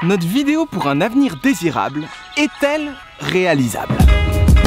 Notre vidéo pour un avenir désirable est-elle réalisable?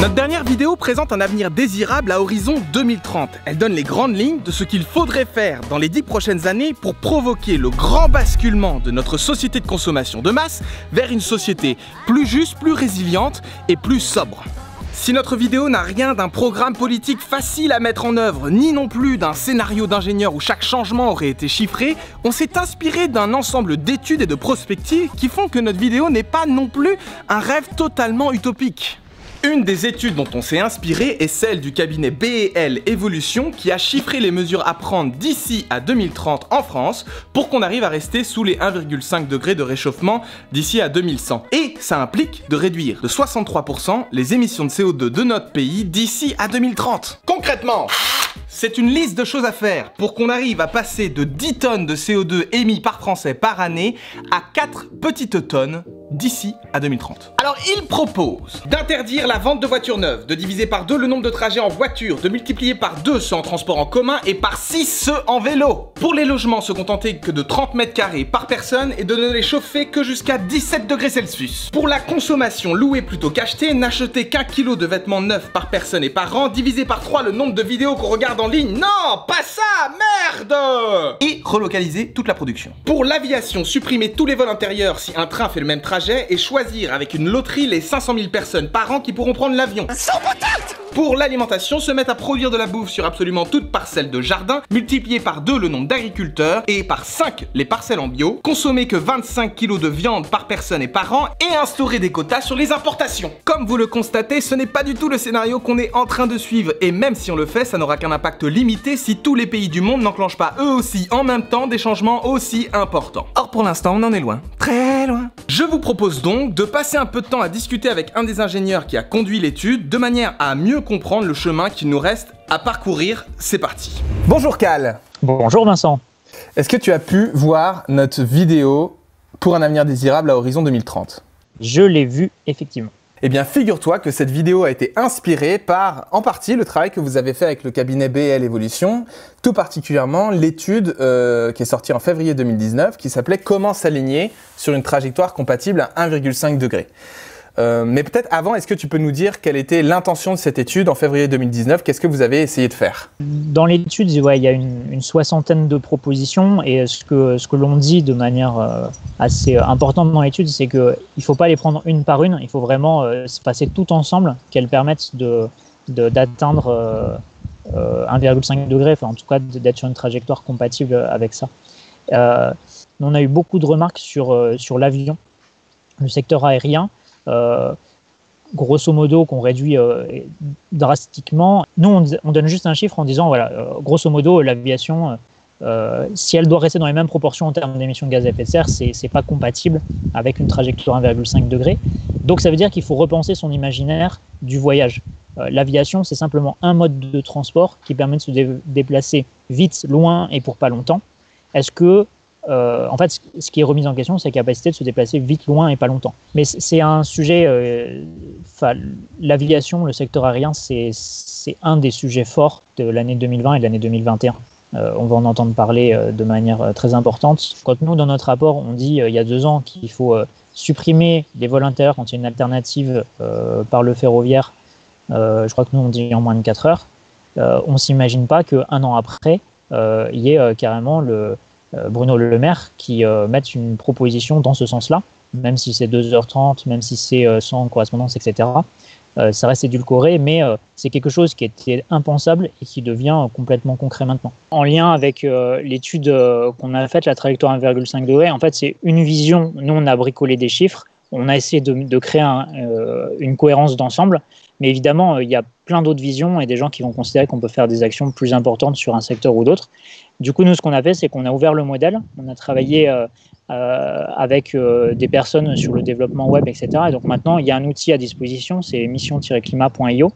Notre dernière vidéo présente un avenir désirable à horizon 2030. Elle donne les grandes lignes de ce qu'il faudrait faire dans les 10 prochaines années pour provoquer le grand basculement de notre société de consommation de masse vers une société plus juste, plus résiliente et plus sobre. Si notre vidéo n'a rien d'un programme politique facile à mettre en œuvre, ni non plus d'un scénario d'ingénieur où chaque changement aurait été chiffré, on s'est inspiré d'un ensemble d'études et de prospectives qui font que notre vidéo n'est pas non plus un rêve totalement utopique. Une des études dont on s'est inspiré est celle du cabinet BEL Evolution qui a chiffré les mesures à prendre d'ici à 2030 en France pour qu'on arrive à rester sous les 1,5 degrés de réchauffement d'ici à 2100. Et ça implique de réduire de 63% les émissions de CO2 de notre pays d'ici à 2030. Concrètement, c'est une liste de choses à faire pour qu'on arrive à passer de 10 tonnes de CO2 émis par Français par année à 4 petites tonnes d'ici à 2030. Alors il propose d'interdire la vente de voitures neuves, de diviser par 2 le nombre de trajets en voiture, de multiplier par 2 ceux en transport en commun et par 6 ceux en vélo. Pour les logements, se contenter que de 30 mètres carrés par personne et de ne les chauffer que jusqu'à 17 degrés Celsius. Pour la consommation, louer plutôt qu'acheter, n'acheter qu'1 kilo de vêtements neufs par personne et par an, diviser par 3 le nombre de vidéos qu'on regarde en ligne. Non, pas ça, merde! Et relocaliser toute la production. Pour l'aviation, supprimer tous les vols intérieurs si un train fait le même trajet et choisir avec une loterie les 500 000 personnes par an qui pourront prendre l'avion. Sans patate! Pour l'alimentation, se mettre à produire de la bouffe sur absolument toute parcelle de jardin, multiplier par 2 le nombre d'agriculteurs et par 5 les parcelles en bio, consommer que 25 kg de viande par personne et par an et instaurer des quotas sur les importations. Comme vous le constatez, ce n'est pas du tout le scénario qu'on est en train de suivre et même si on le fait, ça n'aura qu'un impact limité si tous les pays du monde n'enclenchent pas eux aussi en même temps des changements aussi importants. Or pour l'instant, on en est loin, très loin. Je vous propose donc de passer un peu de temps à discuter avec un des ingénieurs qui a conduit l'étude de manière à mieux comprendre le chemin qu'il nous reste à parcourir. C'est parti. Bonjour Cal. Bonjour Vincent. Est-ce que tu as pu voir notre vidéo pour un avenir désirable à horizon 2030? Je l'ai vu effectivement. Eh bien, figure-toi que cette vidéo a été inspirée par, en partie, le travail que vous avez fait avec le cabinet BEL Evolution, tout particulièrement l'étude qui est sortie en février 2019, qui s'appelait « Comment s'aligner sur une trajectoire compatible à 1,5 degré ». Mais peut-être avant, est-ce que tu peux nous dire quelle était l'intention de cette étude en février 2019? Qu'est-ce que vous avez essayé de faire? Dans l'étude, ouais, il y a une soixantaine de propositions et ce que l'on dit de manière assez importante dans l'étude, c'est qu'il ne faut pas les prendre une par une, il faut vraiment se passer tout ensemble, qu'elles permettent d'atteindre 1,5 degré, enfin en tout cas d'être sur une trajectoire compatible avec ça. On a eu beaucoup de remarques sur l'avion, le secteur aérien. Grosso modo qu'on réduit drastiquement. Nous on donne juste un chiffre en disant voilà, grosso modo l'aviation si elle doit rester dans les mêmes proportions en termes d'émissions de gaz à effet de serre, c'est pas compatible avec une trajectoire 1,5 degré. Donc ça veut dire qu'il faut repenser son imaginaire du voyage. L'aviation c'est simplement un mode de transport qui permet de se déplacer vite, loin et pour pas longtemps. Est-ce que en fait, ce qui est remis en question, c'est la capacité de se déplacer vite, loin et pas longtemps. Mais c'est un sujet, l'aviation, le secteur aérien, c'est un des sujets forts de l'année 2020 et de l'année 2021. On va en entendre parler de manière très importante. Quand nous, dans notre rapport, on dit il y a 2 ans qu'il faut supprimer les vols intérieurs quand il y a une alternative par le ferroviaire, je crois que nous, on dit en moins de 4 heures, on ne s'imagine pas qu'un an après, il y ait carrément Bruno Le Maire qui mette une proposition dans ce sens-là, même si c'est 2h30, même si c'est sans correspondance, etc. Ça reste édulcoré, mais c'est quelque chose qui était impensable et qui devient complètement concret maintenant. En lien avec l'étude qu'on a faite, la trajectoire 1,5 degré, en fait c'est une vision, nous on a bricolé des chiffres, on a essayé de créer une cohérence d'ensemble, mais évidemment il y a plein d'autres visions et des gens qui vont considérer qu'on peut faire des actions plus importantes sur un secteur ou d'autres. Du coup, nous, ce qu'on a fait, c'est qu'on a ouvert le modèle. On a travaillé avec des personnes sur le développement web, etc. Et donc maintenant, il y a un outil à disposition, c'est mission-climat.io,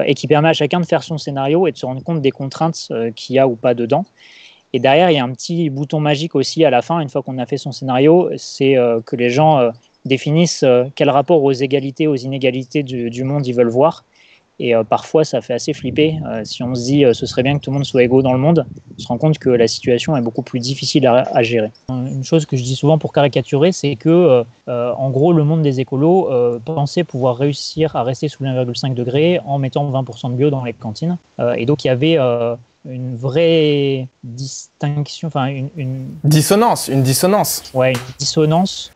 et qui permet à chacun de faire son scénario et de se rendre compte des contraintes qu'il y a ou pas dedans. Et derrière, il y a un petit bouton magique aussi à la fin, une fois qu'on a fait son scénario, c'est que les gens définissent quel rapport aux égalités, aux inégalités du monde ils veulent voir. Et parfois, ça fait assez flipper. Si on se dit ce serait bien que tout le monde soit égaux dans le monde, on se rend compte que la situation est beaucoup plus difficile à gérer. Une chose que je dis souvent pour caricaturer, c'est que, en gros, le monde des écolos pensait pouvoir réussir à rester sous les 1,5 degrés en mettant 20% de bio dans les cantines. Et donc, il y avait une vraie distinction, enfin une dissonance. Ouais, une dissonance.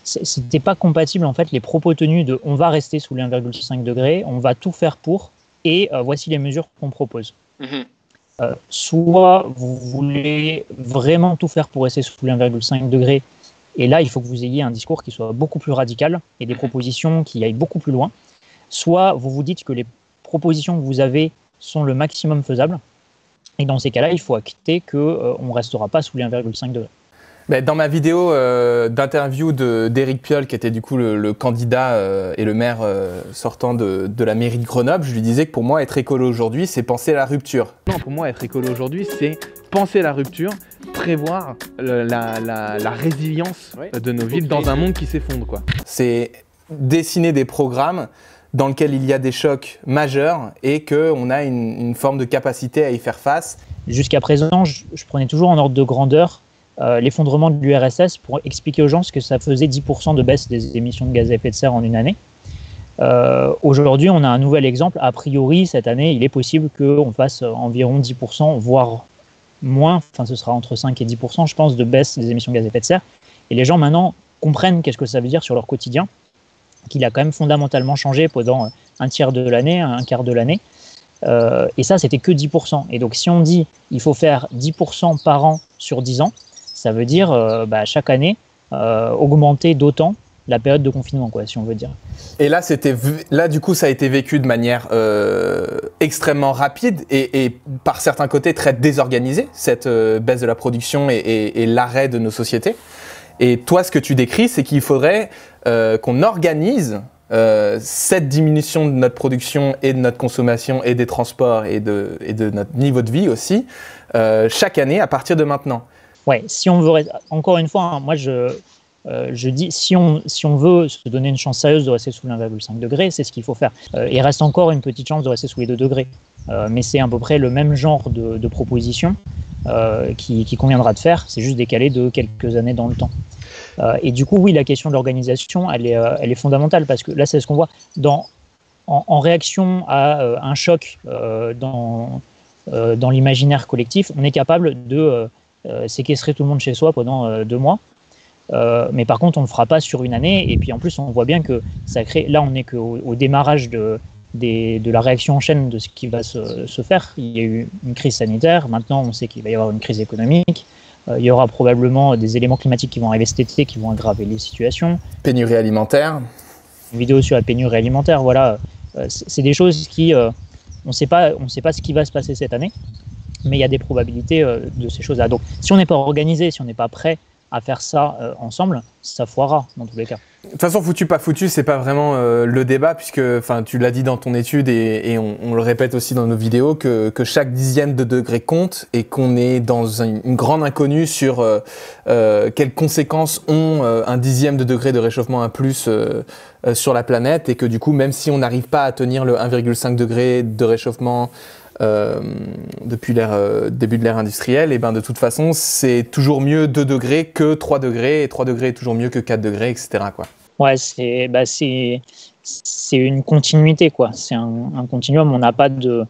C'était pas compatible en fait les propos tenus de on va rester sous les 1,5 degrés, on va tout faire pour, et voici les mesures qu'on propose. Soit vous voulez vraiment tout faire pour rester sous les 1,5 degrés, et là il faut que vous ayez un discours qui soit beaucoup plus radical et des propositions qui aillent beaucoup plus loin. Soit vous vous dites que les propositions que vous avez sont le maximum faisable, et dans ces cas-là il faut acter qu'on ne restera pas sous les 1,5 degrés. Dans ma vidéo d'interview d'Éric Piolle, qui était du coup le candidat et le maire sortant de la mairie de Grenoble, je lui disais que pour moi, être écolo aujourd'hui, c'est penser à la rupture. Non, pour moi, être écolo aujourd'hui, c'est penser la rupture, prévoir la résilience de nos villes dans un monde qui s'effondre, quoi. C'est dessiner des programmes dans lesquels il y a des chocs majeurs et qu'on a une forme de capacité à y faire face. Jusqu'à présent, je prenais toujours en ordre de grandeur l'effondrement de l'URSS pour expliquer aux gens ce que ça faisait 10% de baisse des émissions de gaz à effet de serre en une année. Aujourd'hui, on a un nouvel exemple. A priori, cette année, il est possible qu'on fasse environ 10%, voire moins, enfin ce sera entre 5 et 10%, je pense, de baisse des émissions de gaz à effet de serre. Et les gens maintenant comprennent qu'est-ce que ça veut dire sur leur quotidien, qu'il a quand même fondamentalement changé pendant un tiers de l'année, un quart de l'année. Et ça, c'était que 10%. Et donc, si on dit il faut faire 10% par an sur 10 ans, ça veut dire chaque année augmenter d'autant la période de confinement, quoi, si on veut dire. Et là, du coup, ça a été vécu de manière extrêmement rapide et par certains côtés très désorganisée, cette baisse de la production et l'arrêt de nos sociétés. Et toi, ce que tu décris, c'est qu'il faudrait qu'on organise cette diminution de notre production et de notre consommation et des transports et de notre niveau de vie aussi, chaque année à partir de maintenant. Ouais, si on veut, encore une fois, hein, moi je dis, si on veut se donner une chance sérieuse de rester sous les 1,5 degrés, c'est ce qu'il faut faire. Il reste encore une petite chance de rester sous les 2 degrés, mais c'est à peu près le même genre de proposition qui conviendra de faire, c'est juste décalé de quelques années dans le temps. Et du coup, oui, la question de l'organisation, elle est fondamentale, parce que là, c'est ce qu'on voit en réaction à un choc dans l'imaginaire collectif, on est capable de séquestrer tout le monde chez soi pendant 2 mois. Mais par contre, on ne le fera pas sur une année. Et puis en plus, on voit bien que ça crée. Là, on n'est qu'au démarrage de la réaction en chaîne de ce qui va se faire. Il y a eu une crise sanitaire. Maintenant, on sait qu'il va y avoir une crise économique. Il y aura probablement des éléments climatiques qui vont arriver cet été, qui vont aggraver les situations. Pénurie alimentaire. Une vidéo sur la pénurie alimentaire. Voilà, c'est des choses qui on ne sait pas ce qui va se passer cette année. Mais il y a des probabilités de ces choses-là. Donc, si on n'est pas organisé, si on n'est pas prêt à faire ça ensemble, ça foirera dans tous les cas. De toute façon, foutu, pas foutu, c'est pas vraiment le débat, puisque tu l'as dit dans ton étude et on le répète aussi dans nos vidéos, que chaque dixième de degré compte et qu'on est dans une grande inconnue sur quelles conséquences ont un dixième de degré de réchauffement à plus sur la planète, et que du coup, même si on n'arrive pas à tenir le 1,5 degré de réchauffement depuis début de l'ère industrielle, et de toute façon, c'est toujours mieux 2 degrés que 3 degrés, et 3 degrés est toujours mieux que 4 degrés, etc., quoi. Ouais, c'est une continuité, quoi. C'est un continuum. On n'a pas de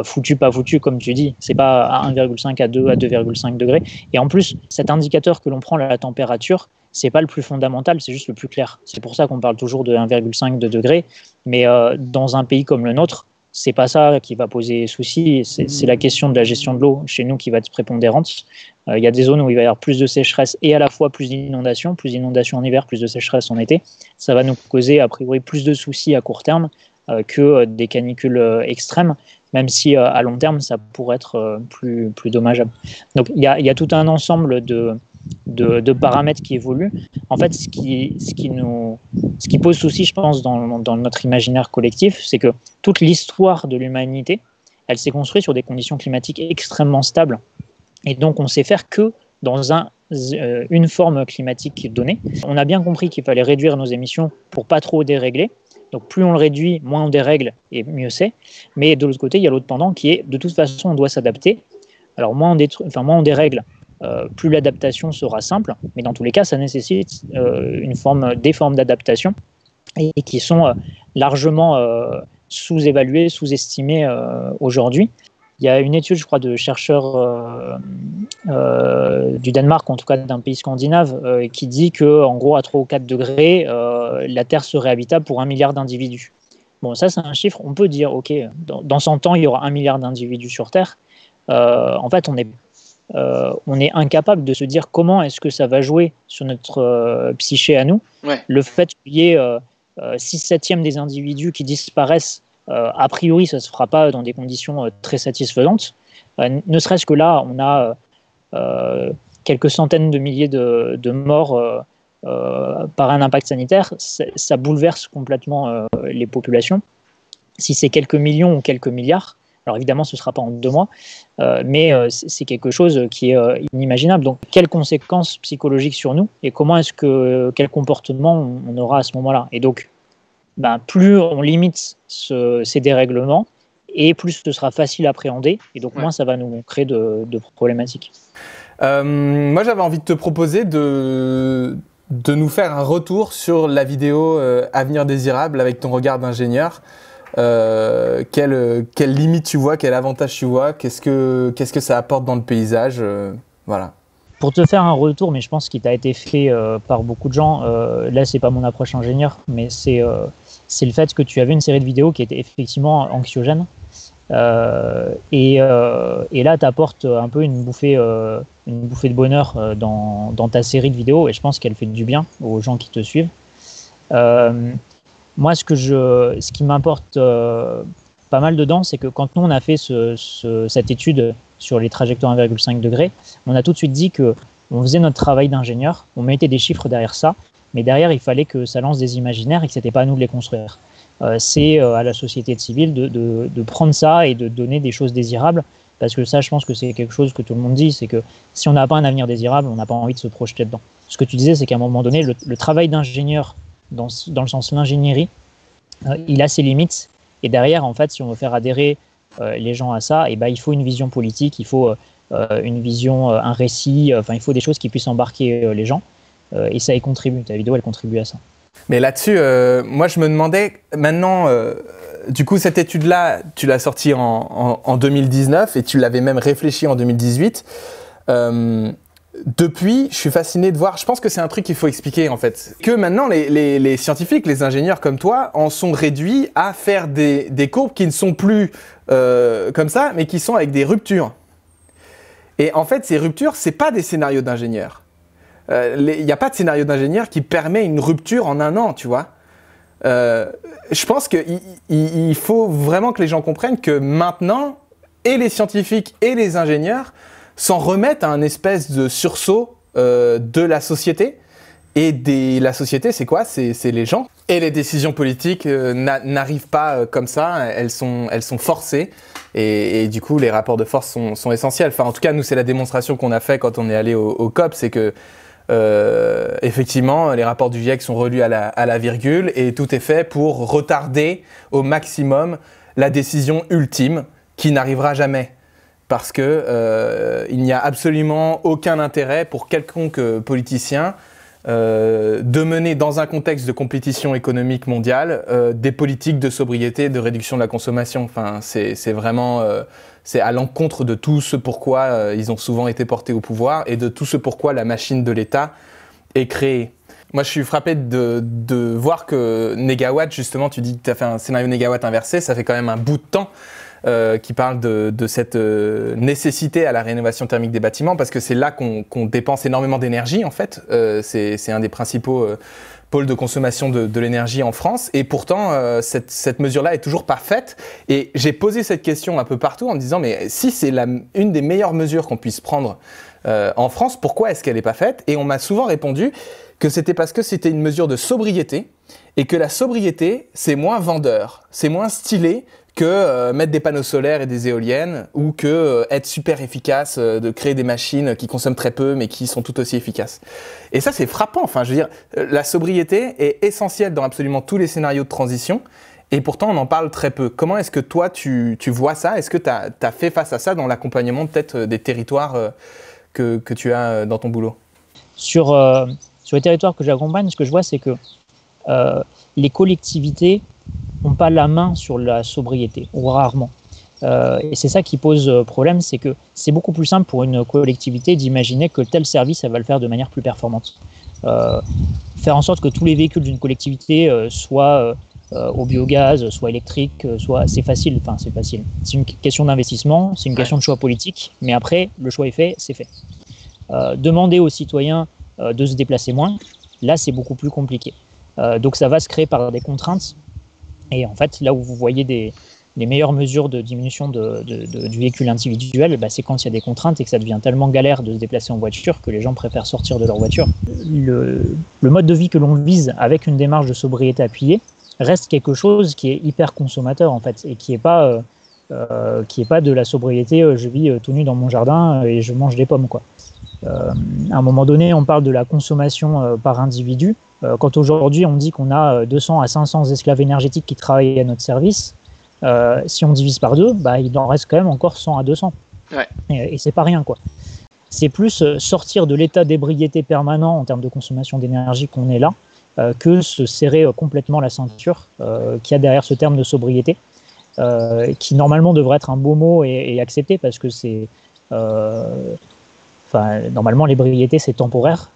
foutu, pas foutu, comme tu dis. C'est pas à 1,5, à 2, à 2,5 degrés. Et en plus, cet indicateur que l'on prend, la température, c'est pas le plus fondamental, c'est juste le plus clair. C'est pour ça qu'on parle toujours de 1,5 degrés. Mais dans un pays comme le nôtre, c'est pas ça qui va poser souci, c'est la question de la gestion de l'eau chez nous qui va être prépondérante. Il y a des zones où il va y avoir plus de sécheresse et à la fois plus d'inondations en hiver, plus de sécheresse en été. Ça va nous causer a priori plus de soucis à court terme que des canicules extrêmes, même si à long terme ça pourrait être plus dommageable. Donc il y a tout un ensemble de paramètres qui évoluent. En fait, ce qui pose souci, je pense, dans notre imaginaire collectif, c'est que toute l'histoire de l'humanité, elle s'est construite sur des conditions climatiques extrêmement stables. Et donc, on sait faire que dans une forme climatique donnée. On a bien compris qu'il fallait réduire nos émissions pour pas trop dérégler. Donc plus on le réduit, moins on dérègle et mieux c'est. Mais de l'autre côté, il y a l'autre pendant qui est de toute façon, on doit s'adapter. Alors moins on dérègle, plus l'adaptation sera simple. Mais dans tous les cas, ça nécessite des formes d'adaptation et qui sont largement sous-évaluées, sous-estimées aujourd'hui. Il y a une étude, je crois, de chercheurs du Danemark, en tout cas d'un pays scandinave, qui dit qu'en gros, à 3 ou 4 degrés, la Terre serait habitable pour 1 milliard d'individus. Bon, ça, c'est un chiffre, on peut dire, OK, dans 100 ans, il y aura 1 milliard d'individus sur Terre. En fait, on est incapable de se dire comment est-ce que ça va jouer sur notre psyché à nous. Ouais. Le fait qu'il y ait 6/7 des individus qui disparaissent, a priori, ça ne se fera pas dans des conditions très satisfaisantes. Ne serait-ce que là, on a quelques centaines de milliers de morts par un impact sanitaire. Ça bouleverse complètement les populations. Si c'est quelques millions ou quelques milliards, alors évidemment, ce ne sera pas en 2 mois, mais c'est quelque chose qui est inimaginable. Donc, quelles conséquences psychologiques sur nous et quel comportement on aura à ce moment-là? Et donc, plus on limite ces dérèglements, et plus ce sera facile à appréhender, et donc moins ça va nous créer de problématiques. Moi, j'avais envie de te proposer de nous faire un retour sur la vidéo Avenir désirable avec ton regard d'ingénieur. Quelle limite tu vois, quel avantage tu vois, qu'est-ce que ça apporte dans le paysage, voilà. Pour te faire un retour, mais je pense qu'il t'a été fait par beaucoup de gens, là c'est pas mon approche ingénieur, mais c'est le fait que tu avais une série de vidéos qui était effectivement anxiogène. Et là, tu apportes un peu une bouffée de bonheur dans ta série de vidéos, et je pense qu'elle fait du bien aux gens qui te suivent. Moi, ce qui m'importe pas mal dedans, c'est que quand nous, on a fait cette étude sur les trajectoires 1,5 degrés, on a tout de suite dit qu'on faisait notre travail d'ingénieur, on mettait des chiffres derrière ça, mais derrière, il fallait que ça lance des imaginaires et que ce n'était pas à nous de les construire. C'est à la société civile de prendre ça et de donner des choses désirables, parce que ça, je pense que c'est quelque chose que tout le monde dit, c'est que si on n'a pas un avenir désirable, on n'a pas envie de se projeter dedans. Ce que tu disais, c'est qu'à un moment donné, le travail d'ingénieur, dans le sens de l'ingénierie, il a ses limites, et derrière, en fait, si on veut faire adhérer les gens à ça, il faut une vision politique, il faut une vision, un récit, il faut des choses qui puissent embarquer les gens, et ça y contribue. Ta vidéo, elle contribue à ça. Mais là-dessus, moi je me demandais, maintenant, du coup cette étude-là, tu l'as sortie en 2019 et tu l'avais même réfléchi en 2018. Depuis, je suis fasciné de voir, je pense que c'est un truc qu'il faut expliquer en fait, que maintenant les scientifiques, les ingénieurs comme toi, en sont réduits à faire des courbes qui ne sont plus comme ça, mais qui sont avec des ruptures. Et en fait, ces ruptures, c'est pas des scénarios d'ingénieurs. Il n'y a pas de scénario d'ingénieur qui permet une rupture en 1 an, tu vois. Je pense qu'il faut vraiment que les gens comprennent que maintenant, et les scientifiques et les ingénieurs s'en remettent à un espèce de sursaut de la société. Et la société, c'est quoi? C'est les gens. Et les décisions politiques n'arrivent pas comme ça, elles sont forcées. Et du coup, les rapports de force sont essentiels. Enfin, en tout cas, nous, c'est la démonstration qu'on a fait quand on est allé au COP, c'est que effectivement, les rapports du GIEC sont relus à la virgule et tout est fait pour retarder au maximum la décision ultime qui n'arrivera jamais. Parce que il n'y a absolument aucun intérêt pour quelconque politicien de mener dans un contexte de compétition économique mondiale des politiques de sobriété, de réduction de la consommation. Enfin, c'est vraiment c'est à l'encontre de tout ce pourquoi ils ont souvent été portés au pouvoir et de tout ce pourquoi la machine de l'État est créée. Moi, je suis frappé de voir que Négawatt, justement, tu dis que tu as fait un scénario Négawatt inversé, ça fait quand même un bout de temps qui parle de cette nécessité à la rénovation thermique des bâtiments, parce que c'est là qu'on dépense énormément d'énergie, en fait. C'est un des principaux pôles de consommation de l'énergie en France, et pourtant, cette mesure-là est toujours pas faite. Et j'ai posé cette question un peu partout en me disant, mais si c'est une des meilleures mesures qu'on puisse prendre en France, pourquoi est-ce qu'elle n'est pas faite? Et on m'a souvent répondu que c'était parce que c'était une mesure de sobriété, et que la sobriété, c'est moins vendeur, c'est moins stylé que mettre des panneaux solaires et des éoliennes, ou que être super efficace, de créer des machines qui consomment très peu mais qui sont tout aussi efficaces. Et ça, c'est frappant. Enfin, je veux dire, la sobriété est essentielle dans absolument tous les scénarios de transition, et pourtant on en parle très peu. Comment est-ce que toi tu vois ça? Est-ce que tu as fait face à ça dans l'accompagnement peut-être des territoires que tu as dans ton boulot? Sur les territoires que j'accompagne, ce que je vois, c'est que les collectivités n'ont pas la main sur la sobriété, ou rarement. Et c'est ça qui pose problème, c'est que c'est beaucoup plus simple pour une collectivité d'imaginer que tel service, elle va le faire de manière plus performante. Faire en sorte que tous les véhicules d'une collectivité soient au biogaz, soit électriques, c'est facile. Enfin, c'est facile. C'est une question d'investissement, c'est une question de choix politique, mais après, le choix est fait, c'est fait. Demander aux citoyens de se déplacer moins, là, c'est beaucoup plus compliqué. Donc, ça va se créer par des contraintes. Et en fait, là où vous voyez les meilleures mesures de diminution du véhicule individuel, c'est quand il y a des contraintes et que ça devient tellement galère de se déplacer en voiture que les gens préfèrent sortir de leur voiture. Le mode de vie que l'on vise avec une démarche de sobriété appuyée reste quelque chose qui est hyper consommateur en fait, et qui n'est pas de la sobriété, je vis tout nu dans mon jardin et je mange des pommes, quoi. À un moment donné, on parle de la consommation par individu. Quand aujourd'hui on dit qu'on a 200 à 500 esclaves énergétiques qui travaillent à notre service, si on divise par deux, il en reste quand même encore 100 à 200. Ouais. Et c'est pas rien, quoi. C'est plus sortir de l'état d'ébriété permanent en termes de consommation d'énergie qu'on est là, que se serrer complètement la ceinture qu'il y a derrière ce terme de sobriété, qui normalement devrait être un beau mot et accepté parce que c'est... normalement, l'ébriété, c'est temporaire,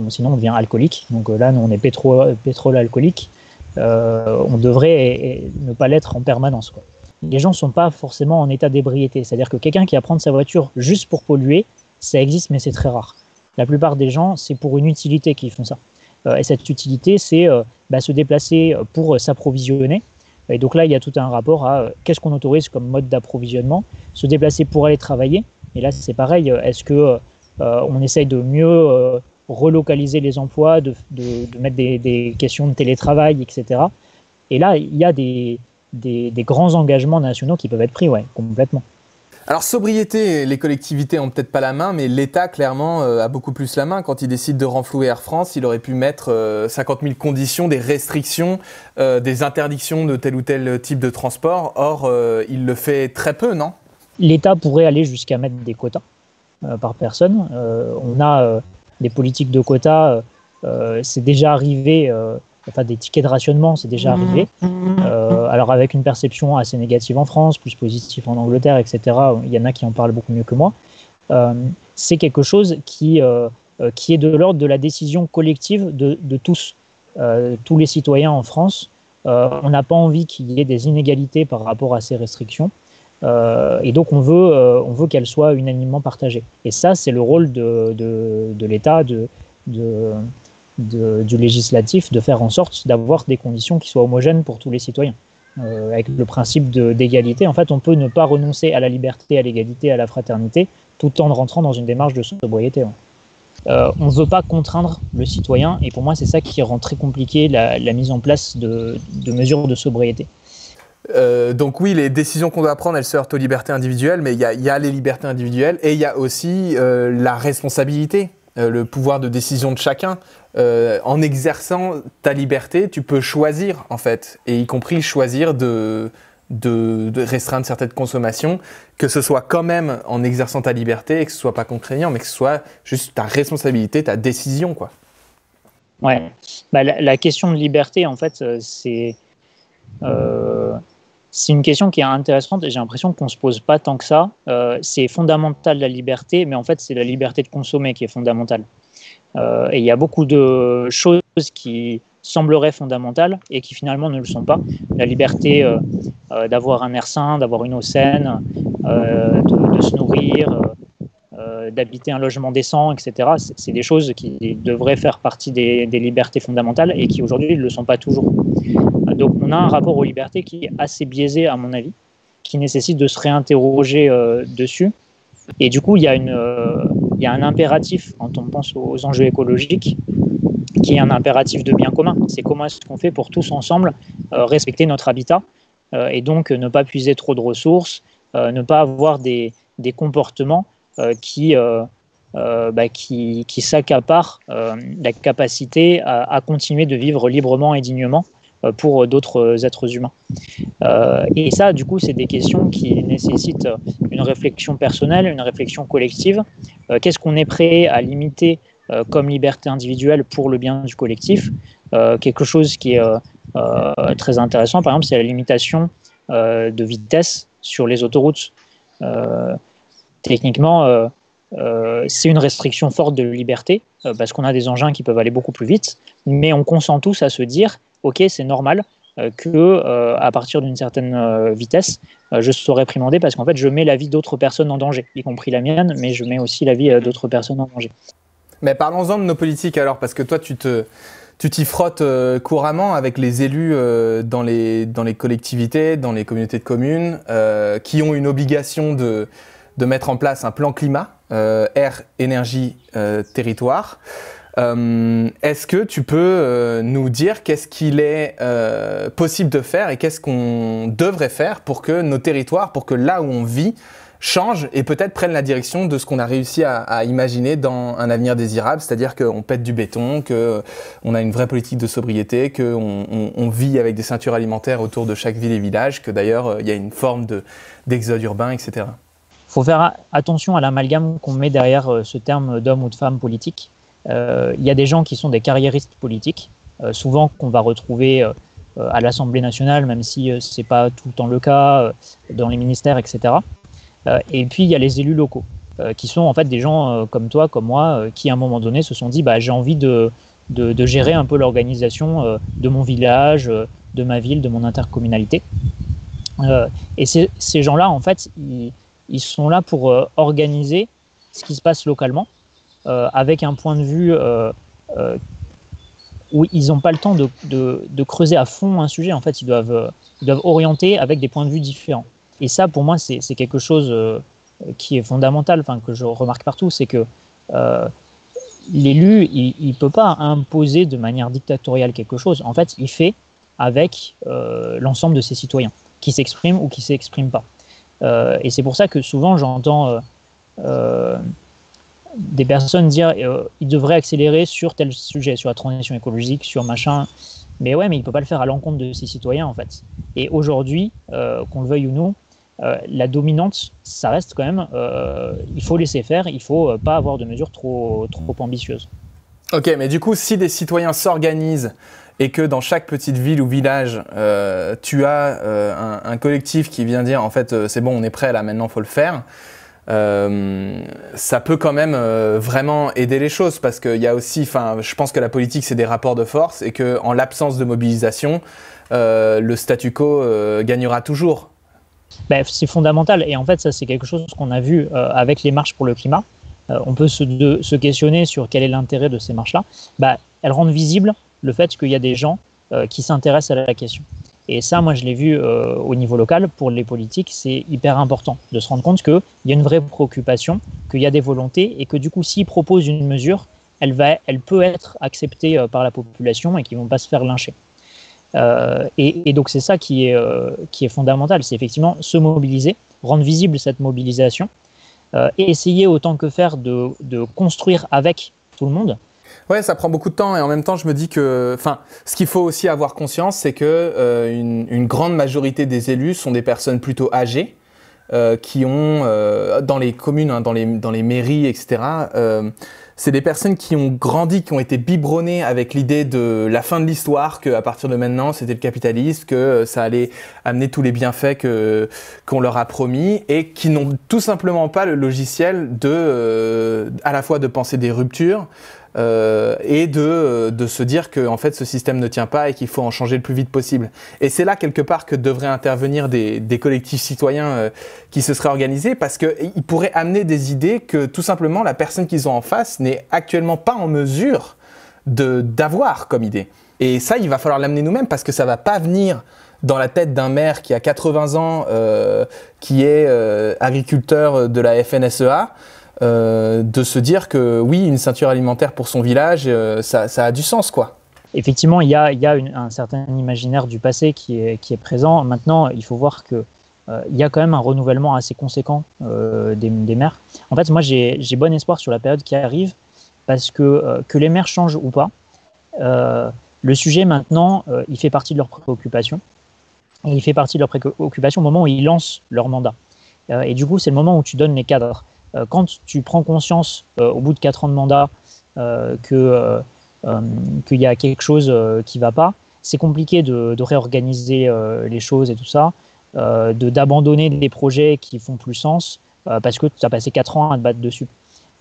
sinon on devient alcoolique. Donc là, nous, on est pétrole-alcoolique. On devrait ne pas l'être en permanence, quoi. Les gens ne sont pas forcément en état d'ébriété. C'est-à-dire que quelqu'un qui va prendre sa voiture juste pour polluer, ça existe, mais c'est très rare. La plupart des gens, c'est pour une utilité qu'ils font ça. Et cette utilité, c'est se déplacer pour s'approvisionner. Et donc là, il y a tout un rapport à qu'est-ce qu'on autorise comme mode d'approvisionnement. Se déplacer pour aller travailler. Et là, c'est pareil. Est-ce que on essaye de mieux relocaliser les emplois, de mettre des questions de télétravail, etc. Et là, il y a des grands engagements nationaux qui peuvent être pris, ouais, complètement. Alors, sobriété, les collectivités ont peut-être pas la main, mais l'État, clairement, a beaucoup plus la main. Quand il décide de renflouer Air France, il aurait pu mettre 50 000 conditions, des restrictions, des interdictions de tel ou tel type de transport. Or, il le fait très peu, non? L'État pourrait aller jusqu'à mettre des quotas par personne. On a des politiques de quotas, c'est déjà arrivé, des tickets de rationnement, c'est déjà arrivé. Alors avec une perception assez négative en France, plus positive en Angleterre, etc. Il y en a qui en parlent beaucoup mieux que moi. C'est quelque chose qui est de l'ordre de la décision collective de tous les citoyens en France. On n'a pas envie qu'il y ait des inégalités par rapport à ces restrictions. Et donc on veut qu'elles soient unanimement partagées. Et ça, c'est le rôle de l'État, du législatif, de faire en sorte d'avoir des conditions qui soient homogènes pour tous les citoyens. Avec le principe d'égalité, en fait, on peut ne pas renoncer à la liberté, à l'égalité, à la fraternité, tout en rentrant dans une démarche de sobriété. On ne veut pas contraindre le citoyen, et pour moi, c'est ça qui rend très compliqué la mise en place de mesures de sobriété. Donc oui, les décisions qu'on doit prendre, elles se heurtent aux libertés individuelles, mais il y a les libertés individuelles et il y a aussi la responsabilité, le pouvoir de décision de chacun. En exerçant ta liberté, tu peux choisir en fait, et y compris choisir de restreindre certaines consommations, que ce soit quand même en exerçant ta liberté et que ce soit pas contraignant, mais que ce soit juste ta responsabilité, ta décision, quoi. Ouais, la question de liberté, en fait, c'est une question qui est intéressante et j'ai l'impression qu'on ne se pose pas tant que ça. C'est fondamental la liberté, mais en fait, c'est la liberté de consommer qui est fondamentale. Et il y a beaucoup de choses qui sembleraient fondamentales et qui finalement ne le sont pas. La liberté d'avoir un air sain, d'avoir une eau saine, de se nourrir, d'habiter un logement décent, etc. C'est des choses qui devraient faire partie des libertés fondamentales et qui aujourd'hui ne le sont pas toujours. Donc on a un rapport aux libertés qui est assez biaisé à mon avis, qui nécessite de se réinterroger dessus. Et du coup, il y a un impératif quand on pense aux enjeux écologiques, qui est un impératif de bien commun. C'est comment est-ce qu'on fait pour tous ensemble respecter notre habitat et donc ne pas puiser trop de ressources, ne pas avoir des comportements qui s'accaparent la capacité à continuer de vivre librement et dignement pour d'autres êtres humains. Et ça, du coup, c'est des questions qui nécessitent une réflexion personnelle, une réflexion collective. Qu'est-ce qu'on est prêt à limiter comme liberté individuelle pour le bien du collectif? Quelque chose qui est très intéressant, par exemple, c'est la limitation de vitesse sur les autoroutes. Techniquement, c'est une restriction forte de liberté parce qu'on a des engins qui peuvent aller beaucoup plus vite, mais on consent tous à se dire ok, c'est normal que à partir d'une certaine vitesse, je sois réprimandé parce qu'en fait, je mets la vie d'autres personnes en danger, y compris la mienne, mais je mets aussi la vie d'autres personnes en danger. Mais parlons-en de nos politiques alors, parce que toi, tu t'y frottes couramment avec les élus dans les collectivités, dans les communautés de communes, qui ont une obligation de mettre en place un plan climat, air, énergie, territoire. Est-ce que tu peux nous dire qu'est-ce qu'il est possible de faire et qu'est-ce qu'on devrait faire pour que nos territoires, pour que là où on vit, changent et peut-être prennent la direction de ce qu'on a réussi à imaginer dans un avenir désirable, c'est-à-dire qu'on pète du béton, qu'on a une vraie politique de sobriété, qu'on vit avec des ceintures alimentaires autour de chaque ville et village, que d'ailleurs il y a une forme d'exode urbain, etc. Il faut faire attention à l'amalgame qu'on met derrière ce terme d'homme ou de femme politique. Il y a des gens qui sont des carriéristes politiques, souvent qu'on va retrouver à l'Assemblée nationale, même si ce n'est pas tout le temps le cas, dans les ministères, etc. Et puis il y a les élus locaux, qui sont en fait des gens comme toi, comme moi, qui à un moment donné se sont dit j'ai envie de gérer un peu l'organisation de mon village, de ma ville, de mon intercommunalité. Et ces gens-là, en fait, ils sont là pour organiser ce qui se passe localement, avec un point de vue où ils n'ont pas le temps de creuser à fond un sujet. En fait, ils doivent orienter avec des points de vue différents. Et ça, pour moi, c'est quelque chose qui est fondamental, que je remarque partout, c'est que l'élu, il ne peut pas imposer de manière dictatoriale quelque chose. En fait, il fait avec l'ensemble de ses citoyens, qui s'expriment ou qui ne s'expriment pas. Et c'est pour ça que souvent, j'entends des personnes dire il devrait accélérer sur tel sujet, sur la transition écologique, sur machin. Mais ouais, mais il ne peut pas le faire à l'encontre de ses citoyens, en fait. Et aujourd'hui, qu'on le veuille ou non, la dominante, ça reste quand même, il faut laisser faire, il ne faut pas avoir de mesures trop ambitieuses. Ok, mais du coup, si des citoyens s'organisent et que dans chaque petite ville ou village, tu as un collectif qui vient dire, en fait, c'est bon, on est prêt, là, maintenant, il faut le faire, ça peut quand même vraiment aider les choses, parce qu'il y a aussi, je pense que la politique, c'est des rapports de force, et qu'en l'absence de mobilisation, le statu quo gagnera toujours. C'est fondamental, et en fait ça c'est quelque chose qu'on a vu avec les marches pour le climat. On peut se questionner sur quel est l'intérêt de ces marches-là. Elles rendent visible le fait qu'il y a des gens qui s'intéressent à la question. Et ça, moi je l'ai vu au niveau local, pour les politiques, c'est hyper important de se rendre compte qu'il y a une vraie préoccupation, qu'il y a des volontés, et que du coup s'ils proposent une mesure, elle peut être acceptée par la population et qu'ils ne vont pas se faire lyncher. Et donc c'est ça qui est fondamental, c'est effectivement se mobiliser, rendre visible cette mobilisation, et essayer autant que faire de construire avec tout le monde. Ouais, ça prend beaucoup de temps, et en même temps je me dis que, ce qu'il faut aussi avoir conscience, c'est que une grande majorité des élus sont des personnes plutôt âgées, qui ont dans les communes, dans les mairies, etc. C'est des personnes qui ont grandi, qui ont été biberonnées avec l'idée de la fin de l'histoire, qu'à partir de maintenant, c'était le capitalisme, que ça allait amener tous les bienfaits qu'on leur a promis, et qui n'ont tout simplement pas le logiciel à la fois de penser des ruptures, et de se dire que en fait ce système ne tient pas et qu'il faut en changer le plus vite possible. Et c'est là quelque part que devraient intervenir des collectifs citoyens qui se seraient organisés, parce qu'ils pourraient amener des idées que tout simplement la personne qu'ils ont en face n'est actuellement pas en mesure d'avoir comme idée. Et ça, il va falloir l'amener nous-mêmes, parce que ça va pas venir dans la tête d'un maire qui a 80 ans, qui est agriculteur de la FNSEA, de se dire que oui, une ceinture alimentaire pour son village, ça a du sens, quoi. Effectivement, il y a un certain imaginaire du passé qui est présent. Maintenant, il faut voir que il y a quand même un renouvellement assez conséquent des maires. En fait, moi, j'ai bon espoir sur la période qui arrive parce que les maires changent ou pas, le sujet maintenant, il fait partie de leurs préoccupations. Et il fait partie de leurs préoccupations au moment où ils lancent leur mandat. Et du coup, c'est le moment où tu donnes les cadres. Quand tu prends conscience, au bout de 4 ans de mandat, qu'il y a quelque chose qui ne va pas, c'est compliqué de réorganiser les choses et tout ça, d'abandonner des projets qui font plus sens, parce que tu as passé 4 ans à te battre dessus.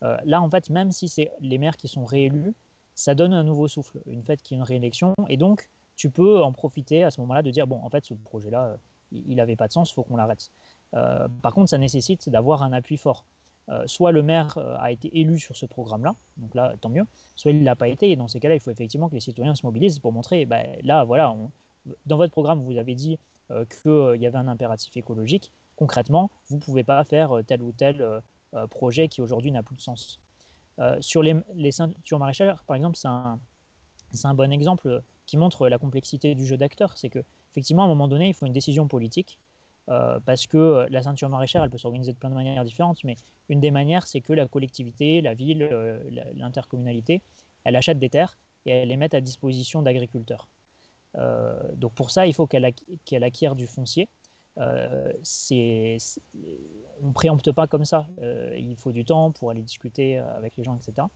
Là, en fait, même si c'est les maires qui sont réélus, ça donne un nouveau souffle, une fait qu'il y a une réélection, et donc tu peux en profiter à ce moment-là de dire, bon, en fait, ce projet-là, il n'avait pas de sens, il faut qu'on l'arrête. Par contre, ça nécessite d'avoir un appui fort. Soit le maire a été élu sur ce programme-là, donc là, tant mieux, soit il ne l'a pas été, et dans ces cas-là, il faut effectivement que les citoyens se mobilisent pour montrer, là, voilà, dans votre programme, vous avez dit qu'il y avait un impératif écologique. Concrètement, vous ne pouvez pas faire tel ou tel projet qui aujourd'hui n'a plus de sens. Sur les ceintures maraîchères, par exemple, c'est un bon exemple qui montre la complexité du jeu d'acteurs. C'est qu'effectivement, à un moment donné, il faut une décision politique, parce que la ceinture maraîchère, elle peut s'organiser de plein de manières différentes, mais une des manières, c'est que la collectivité, la ville, l'intercommunalité, elle achète des terres et elle les met à disposition d'agriculteurs. Donc pour ça, il faut qu'elle acquiert du foncier. On ne préempte pas comme ça. Il faut du temps pour aller discuter avec les gens, etc.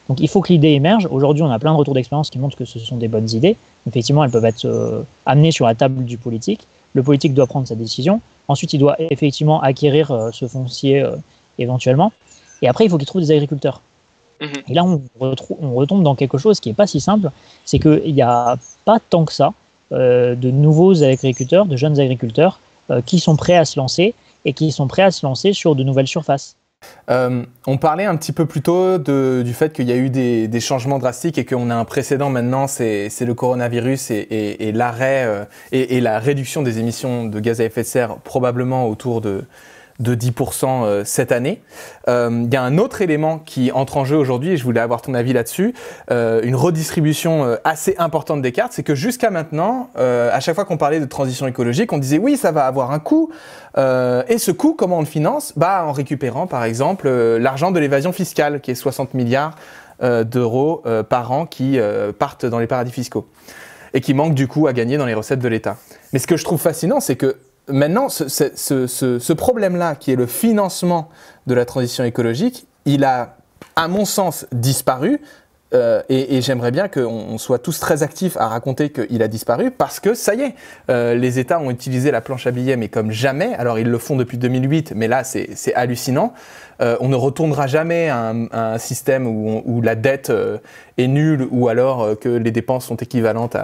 Donc il faut que l'idée émerge. Aujourd'hui, on a plein de retours d'expérience qui montrent que ce sont des bonnes idées. Effectivement, elles peuvent être amenées sur la table du politique. Le politique doit prendre sa décision. Ensuite, il doit effectivement acquérir ce foncier éventuellement. Et après, il faut qu'il trouve des agriculteurs. Et là, on retombe dans quelque chose qui n'est pas si simple. C'est qu'il n'y a pas tant que ça de nouveaux agriculteurs, de jeunes agriculteurs qui sont prêts à se lancer et qui sont prêts à se lancer sur de nouvelles surfaces. On parlait un petit peu plus tôt du fait qu'il y a eu des changements drastiques et qu'on a un précédent maintenant, c'est le coronavirus et l'arrêt et la réduction des émissions de gaz à effet de serre probablement autour de 10% cette année. Il y a un autre élément qui entre en jeu aujourd'hui et je voulais avoir ton avis là-dessus, une redistribution assez importante des cartes, c'est que jusqu'à maintenant, à chaque fois qu'on parlait de transition écologique, on disait oui, ça va avoir un coût, et ce coût, comment on le finance ? En récupérant par exemple l'argent de l'évasion fiscale qui est 60 milliards d'euros par an qui partent dans les paradis fiscaux et qui manquent du coup à gagner dans les recettes de l'État. Mais ce que je trouve fascinant, c'est que maintenant, ce problème-là, qui est le financement de la transition écologique, il a, à mon sens, disparu. Et j'aimerais bien qu'on soit tous très actifs à raconter qu'il a disparu parce que ça y est, les États ont utilisé la planche à billets mais comme jamais. Alors ils le font depuis 2008, mais là c'est hallucinant. On ne retournera jamais à un système où la dette est nulle ou alors que les dépenses sont équivalentes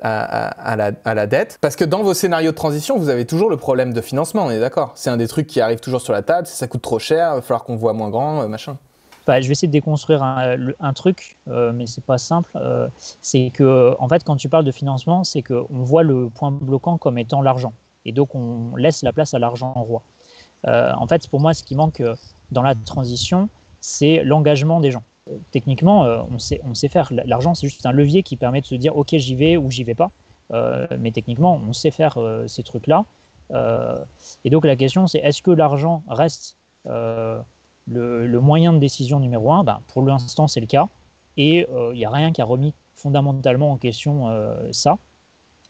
à la dette. Parce que dans vos scénarios de transition, vous avez toujours le problème de financement, on est d'accord ? C'est un des trucs qui arrive toujours sur la table, ça coûte trop cher, il va falloir qu'on voit moins grand, machin. Je vais essayer de déconstruire un truc, mais c'est pas simple. C'est que, en fait, quand tu parles de financement, c'est qu'on voit le point bloquant comme étant l'argent. Et donc, on laisse la place à l'argent roi. En fait, pour moi, ce qui manque dans la transition, c'est l'engagement des gens. Techniquement, on sait faire. L'argent, c'est juste un levier qui permet de se dire, OK, j'y vais ou j'y vais pas. Mais techniquement, on sait faire ces trucs-là. Et donc, la question, c'est est-ce que l'argent reste le moyen de décision numéro 1, pour l'instant c'est le cas, et il n'y a rien qui a remis fondamentalement en question ça.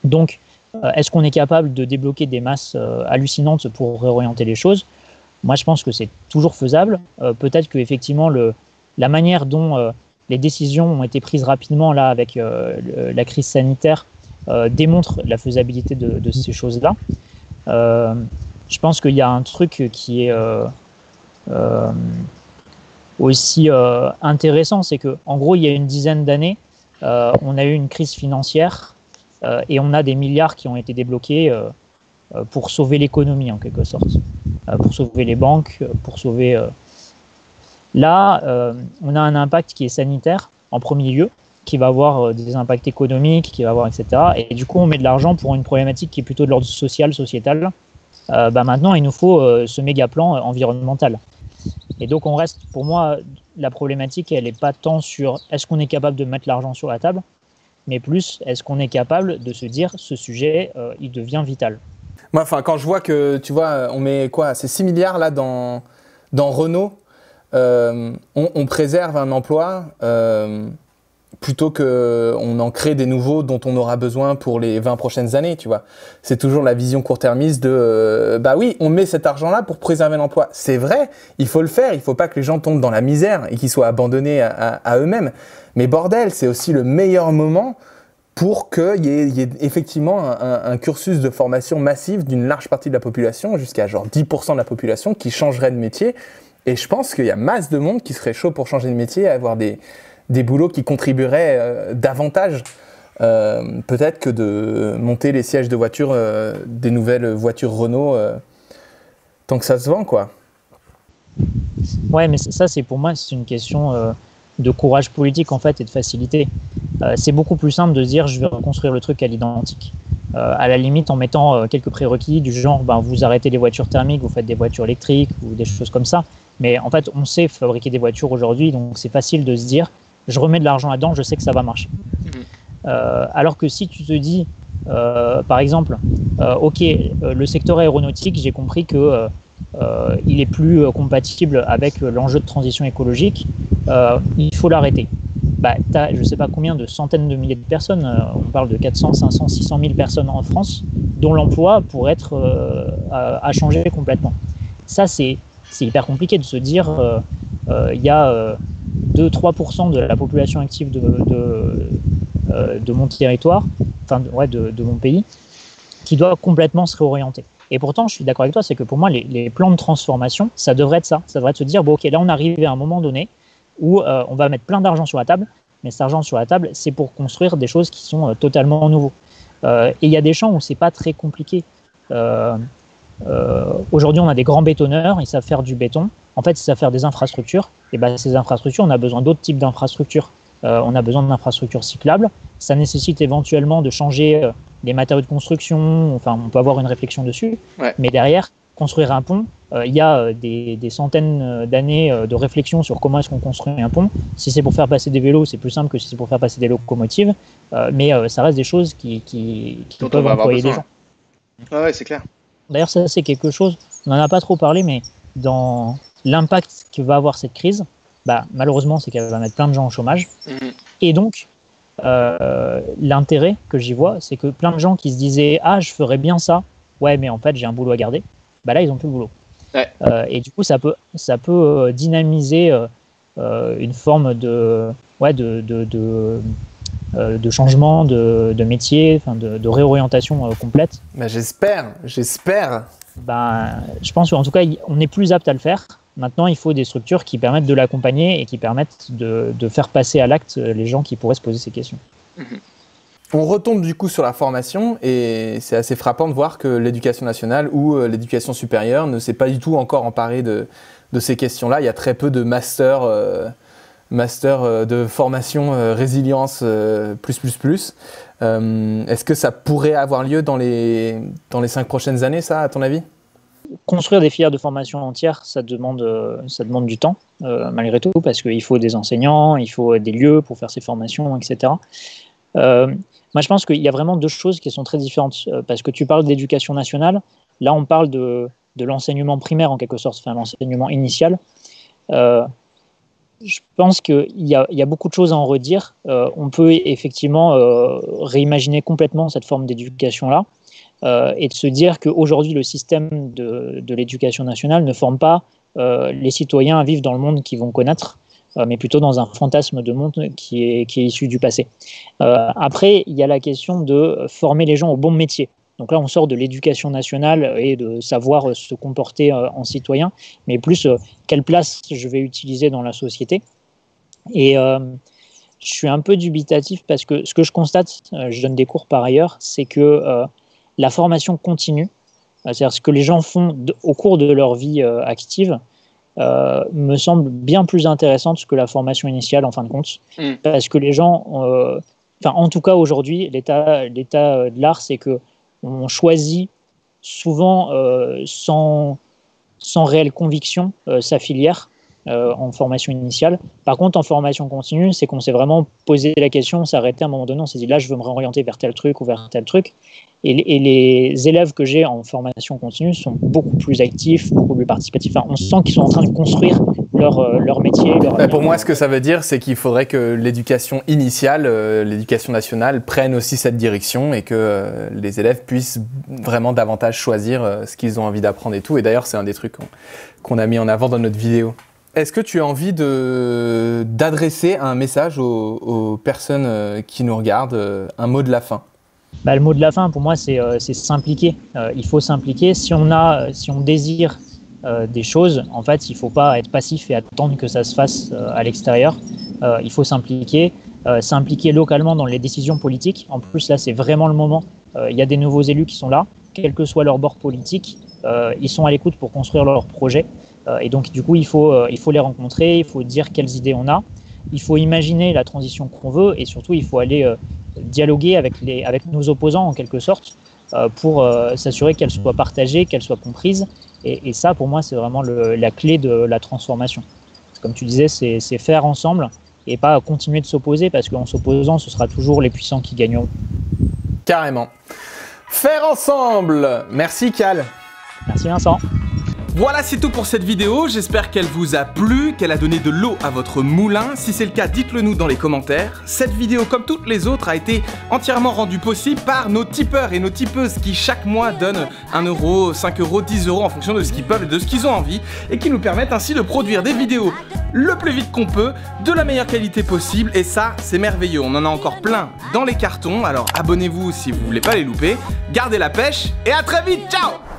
Donc, est-ce qu'on est capable de débloquer des masses hallucinantes pour réorienter les choses ? Moi, je pense que c'est toujours faisable. Peut-être qu'effectivement, la manière dont les décisions ont été prises rapidement là avec la crise sanitaire démontre la faisabilité de ces choses-là. Je pense qu'il y a un truc qui est aussi intéressant, c'est que en gros il y a une dizaine d'années on a eu une crise financière et on a des milliards qui ont été débloqués pour sauver l'économie en quelque sorte, pour sauver les banques, pour sauver là on a un impact qui est sanitaire en premier lieu, qui va avoir des impacts économiques, qui va avoir etc. Et du coup on met de l'argent pour une problématique qui est plutôt de l'ordre social, sociétal. Maintenant il nous faut ce méga plan environnemental. Et donc on reste, pour moi, la problématique, elle n'est pas tant sur est-ce qu'on est capable de mettre l'argent sur la table, mais plus est-ce qu'on est capable de se dire ce sujet, il devient vital. Moi, quand je vois que, tu vois, on met quoi, c'est 6 milliards là dans Renault, on préserve un emploi plutôt qu'on en crée des nouveaux dont on aura besoin pour les 20 prochaines années, tu vois. C'est toujours la vision court-termiste de bah oui, on met cet argent-là pour préserver l'emploi. C'est vrai, il faut le faire, il ne faut pas que les gens tombent dans la misère et qu'ils soient abandonnés à eux-mêmes. Mais bordel, c'est aussi le meilleur moment pour qu'il y ait effectivement un cursus de formation massif d'une large partie de la population, jusqu'à genre 10% de la population qui changerait de métier. Et je pense qu'il y a masse de monde qui serait chaud pour changer de métier, avoir des boulots qui contribueraient davantage peut-être que de monter les sièges de voitures, des nouvelles voitures Renault, tant que ça se vend, quoi. Ouais, mais ça, c'est pour moi, c'est une question de courage politique, en fait, et de facilité. C'est beaucoup plus simple de se dire, je vais reconstruire le truc à l'identique. À la limite, en mettant quelques prérequis du genre, vous arrêtez les voitures thermiques, vous faites des voitures électriques ou des choses comme ça. Mais en fait, on sait fabriquer des voitures aujourd'hui, donc c'est facile de se dire, je remets de l'argent là-dedans, je sais que ça va marcher. Alors que si tu te dis, par exemple, ok, le secteur aéronautique, j'ai compris que il est plus compatible avec l'enjeu de transition écologique, il faut l'arrêter. Tu as je ne sais pas combien de centaines de milliers de personnes, on parle de 400, 500, 600 000 personnes en France, dont l'emploi pourrait être à changer complètement. Ça, c'est hyper compliqué de se dire, il y a 2-3% de la population active de mon territoire, enfin de mon pays, qui doit complètement se réorienter. Et pourtant, je suis d'accord avec toi, c'est que pour moi, les plans de transformation, ça devrait être ça. Ça devrait être se dire, bon, ok, là, on arrive à un moment donné où on va mettre plein d'argent sur la table, mais cet argent sur la table, c'est pour construire des choses qui sont totalement nouveaux. Et il y a des champs où c'est pas très compliqué. Aujourd'hui, on a des grands bétonneurs, ils savent faire du béton. En fait, ils savent faire des infrastructures. Et ces infrastructures, on a besoin d'autres types d'infrastructures. On a besoin d'infrastructures cyclables. Ça nécessite éventuellement de changer les matériaux de construction. Enfin, on peut avoir une réflexion dessus. Ouais. Mais derrière, construire un pont, il y a des centaines d'années de réflexion sur comment est-ce qu'on construit un pont. Si c'est pour faire passer des vélos, c'est plus simple que si c'est pour faire passer des locomotives. Mais ça reste des choses qui peuvent employer des gens. Ouais, c'est clair. D'ailleurs, ça, c'est quelque chose, on n'en a pas trop parlé, mais dans l'impact que va avoir cette crise, malheureusement, c'est qu'elle va mettre plein de gens au chômage. Et donc, l'intérêt que j'y vois, c'est que plein de gens qui se disaient « Ah, je ferais bien ça, ouais, mais en fait, j'ai un boulot à garder », là, ils n'ont plus le boulot. Ouais. Et du coup, ça peut dynamiser une forme de changement de métier, de réorientation complète. J'espère. Je pense qu'en tout cas, on est plus apte à le faire. Maintenant, il faut des structures qui permettent de l'accompagner et qui permettent de faire passer à l'acte les gens qui pourraient se poser ces questions. On retombe du coup sur la formation et c'est assez frappant de voir que l'éducation nationale ou l'éducation supérieure ne s'est pas du tout encore emparée de ces questions-là. Il y a très peu de masters de formation résilience plus. Est-ce que ça pourrait avoir lieu dans les 5 prochaines années, ça, à ton avis ? Construire des filières de formation entières, ça demande du temps, malgré tout, parce qu'il faut des enseignants, il faut des lieux pour faire ces formations, etc. Moi, je pense qu'il y a vraiment deux choses qui sont très différentes, parce que tu parles d'éducation nationale, là, on parle de l'enseignement primaire, en quelque sorte, enfin, l'enseignement initial. Je pense qu'il y a beaucoup de choses à en redire. On peut effectivement réimaginer complètement cette forme d'éducation-là et de se dire qu'aujourd'hui, le système de l'éducation nationale ne forme pas les citoyens à vivre dans le monde qu'ils vont connaître, mais plutôt dans un fantasme de monde qui est issu du passé. Après, il y a la question de former les gens au bon métier. Donc là, on sort de l'éducation nationale et de savoir se comporter en citoyen, mais plus quelle place je vais utiliser dans la société. Et je suis un peu dubitatif parce que ce que je constate, je donne des cours par ailleurs, c'est que la formation continue, c'est-à-dire ce que les gens font au cours de leur vie active, me semble bien plus intéressante que la formation initiale en fin de compte, parce que les gens, en tout cas aujourd'hui, l'état de l'art, c'est que on choisit souvent sans réelle conviction sa filière. en formation initiale. Par contre, en formation continue, c'est qu'on s'est vraiment posé la question, on s'est arrêté à un moment donné, on s'est dit là, je veux me réorienter vers tel truc ou vers tel truc. Et les élèves que j'ai en formation continue sont beaucoup plus actifs, beaucoup plus participatifs. Enfin, on sent qu'ils sont en train de construire leur métier. Pour moi, ce que ça veut dire, c'est qu'il faudrait que l'éducation initiale, l'éducation nationale, prenne aussi cette direction et que les élèves puissent vraiment davantage choisir ce qu'ils ont envie d'apprendre et tout. Et d'ailleurs, c'est un des trucs qu'on a mis en avant dans notre vidéo. Est-ce que tu as envie d'adresser un message aux personnes qui nous regardent, un mot de la fin? Le mot de la fin, pour moi, c'est s'impliquer. Il faut s'impliquer. Si on désire des choses, en fait, il ne faut pas être passif et attendre que ça se fasse à l'extérieur. Il faut s'impliquer localement dans les décisions politiques. En plus, là, c'est vraiment le moment. Il y a des nouveaux élus qui sont là, quel que soit leur bord politique. Ils sont à l'écoute pour construire leurs projets. Et donc, du coup, il faut les rencontrer, il faut dire quelles idées on a. Il faut imaginer la transition qu'on veut et surtout, il faut aller dialoguer avec nos opposants en quelque sorte pour s'assurer qu'elle soit partagée, qu'elle soit comprise. Et ça, pour moi, c'est vraiment la clé de la transformation. Comme tu disais, c'est faire ensemble et pas continuer de s'opposer parce qu'en s'opposant, ce sera toujours les puissants qui gagneront. Carrément. Faire ensemble. Merci Cal. Merci Vincent. Voilà, c'est tout pour cette vidéo. J'espère qu'elle vous a plu, qu'elle a donné de l'eau à votre moulin. Si c'est le cas, dites-le nous dans les commentaires. Cette vidéo, comme toutes les autres, a été entièrement rendue possible par nos tipeurs et nos tipeuses qui chaque mois donnent 1 euro, 5 euros, 10 euros en fonction de ce qu'ils peuvent et de ce qu'ils ont envie et qui nous permettent ainsi de produire des vidéos le plus vite qu'on peut, de la meilleure qualité possible et ça, c'est merveilleux. On en a encore plein dans les cartons, alors abonnez-vous si vous voulez pas les louper. Gardez la pêche et à très vite, ciao!